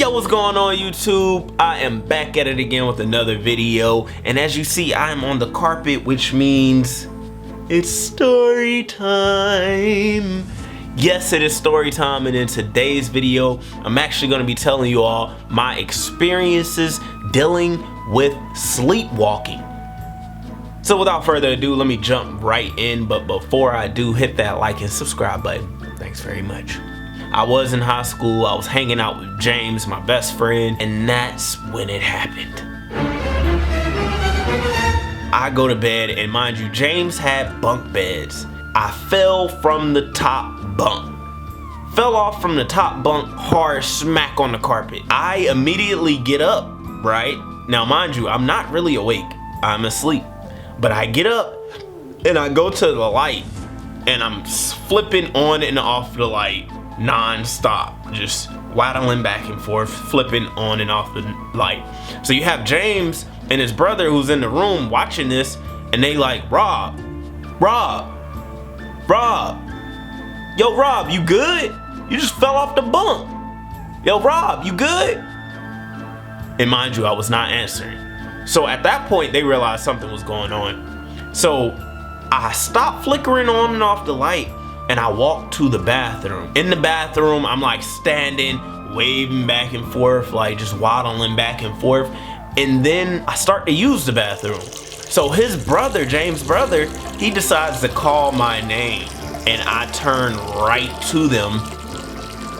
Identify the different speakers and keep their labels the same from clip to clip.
Speaker 1: Yo, what's going on YouTube? I am back at it again with another video, and as you see, I am on the carpet, which means it's story time. Yes, it is story time, and in today's video, I'm actually going to be telling you all my experiences dealing with sleepwalking. So without further ado, let me jump right in, but before I do, hit that like and subscribe button. Thanks very much. I was in high school, I was hanging out with James, my best friend, and that's when it happened. I go to bed, and mind you, James had bunk beds. I fell from the top bunk. Fell off from the top bunk, hard smack on the carpet. I immediately get up, right? Now mind you, I'm not really awake, I'm asleep. But I get up, and I go to the light, and I'm flipping on and off the light non-stop, just waddling back and forth, flipping on and off the light. So you have James and his brother who's in the room watching this, and they like, Rob, yo Rob, you good? You just fell off the bunk. Yo Rob, you good? And mind you, I was not answering. So at that point, they realized something was going on. So I stopped flickering on and off the light, and I walked to the bathroom. In the bathroom, I'm like standing, waving back and forth, like just waddling back and forth. And then I start to use the bathroom. So his brother, James' brother, he decides to call my name. And I turn right to them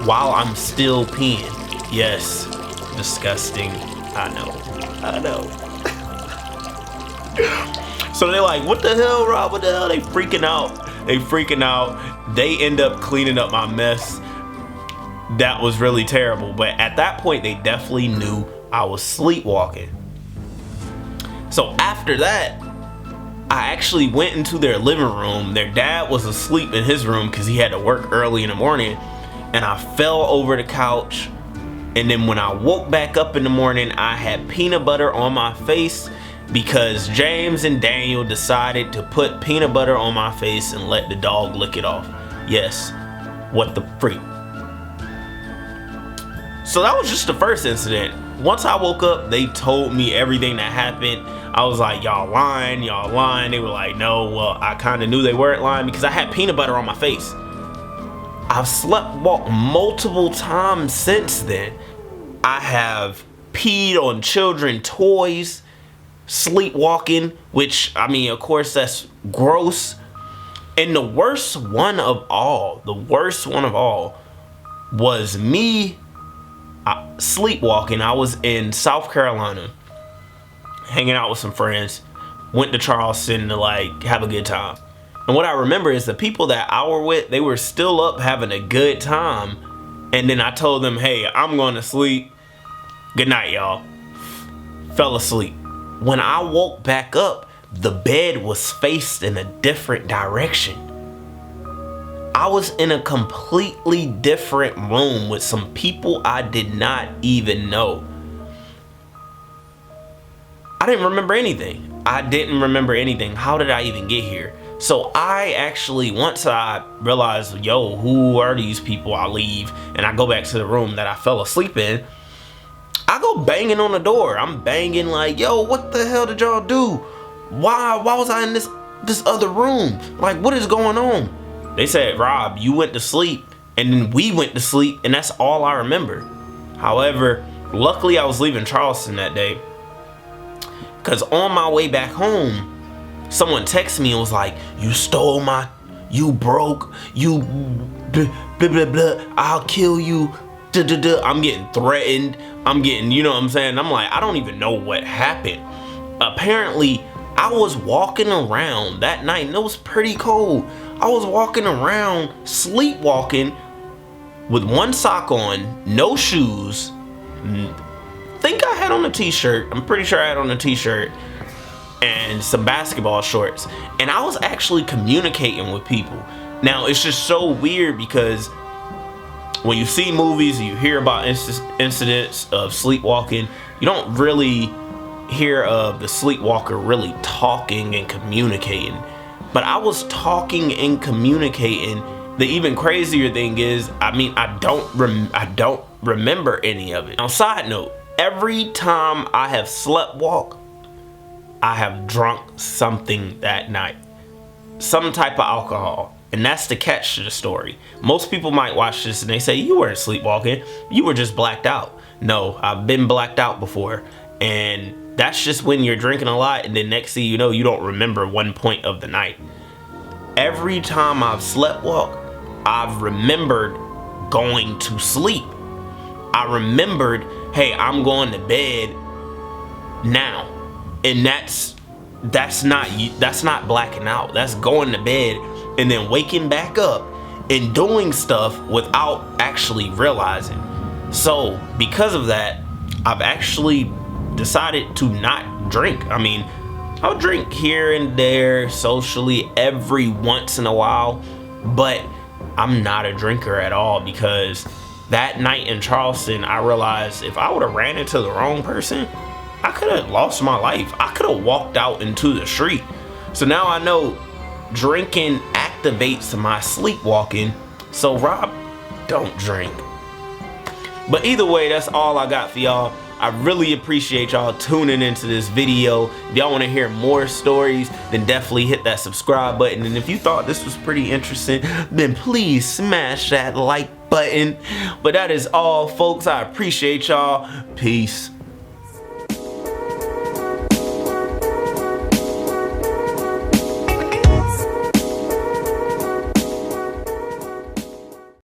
Speaker 1: while I'm still peeing. Yes, disgusting, I know. So they're like, what the hell, Rob, what the hell? They freaking out. They end up cleaning up my mess. That was really terrible. But at that point, they definitely knew I was sleepwalking. So after that, I actually went into their living room. Their dad was asleep in his room because he had to work early in the morning. And I fell over the couch. And then when I woke back up in the morning, I had peanut butter on my face because James and Daniel decided to put peanut butter on my face and let the dog lick it off. Yes, what the freak. So that was just the first incident. Once I woke up, they told me everything that happened. I was like, y'all lying. They were like, no, well, I kind of knew they weren't lying because I had peanut butter on my face. I've sleptwalked multiple times since then. I have peed on children's toys, sleepwalking, which, I mean, of course, that's gross. And the worst one of all was me sleepwalking. I was in South Carolina, hanging out with some friends, went to Charleston to like have a good time. And what I remember is the people that I were with, they were still up having a good time. And then I told them, hey, I'm going to sleep. Good night, y'all. Fell asleep. When I woke back up, the bed was faced in a different direction. I was in a completely different room with some people I did not even know. I didn't remember anything. How did I even get here? So I actually, once I realized, yo, who are these people, I leave and I go back to the room that I fell asleep in. I go banging on the door. I'm banging like, yo, what the hell did y'all do? Why was I in this other room? Like, what is going on? They said, Rob, you went to sleep and then we went to sleep and that's all I remember. However, luckily I was leaving Charleston that day because on my way back home, someone texted me and was like, you broke, you blah, blah, blah, I'll kill you. Duh, duh, duh. I'm getting threatened. I'm getting, you know what I'm saying? I'm like, I don't even know what happened. Apparently, I was walking around that night and it was pretty cold. I was walking around sleepwalking with one sock on, no shoes. Think I had on a t-shirt. I'm pretty sure I had on a t-shirt and some basketball shorts. And I was actually communicating with people. Now, it's just so weird because when you see movies, you hear about incidents of sleepwalking, you don't really hear of the sleepwalker really talking and communicating. But I was talking and communicating. The even crazier thing is, I mean, I don't remember any of it. Now, side note, every time I have sleptwalked, I have drunk something that night. Some type of alcohol. And that's the catch to the story. Most people might watch this and they say, you weren't sleepwalking, you were just blacked out. No, I've been blacked out before. And that's just when you're drinking a lot and then next thing you know, you don't remember one point of the night. Every time I've sleptwalked, I've remembered going to sleep. I remembered, hey, I'm going to bed now. And that's not blacking out. That's going to bed and then waking back up and doing stuff without actually realizing. So because of that, I've actually decided to not drink. I mean, I'll drink here and there socially every once in a while, but I'm not a drinker at all, because that night in Charleston, I realized if I would have ran into the wrong person, I could have lost my life. I could have walked out into the street. So now I know drinking activates my sleepwalking. So Rob, don't drink. But either way, that's all I got for y'all. I really appreciate y'all tuning into this video. If y'all want to hear more stories, then definitely hit that subscribe button. And if you thought this was pretty interesting, then please smash that like button. But that is all, folks. I appreciate y'all. Peace.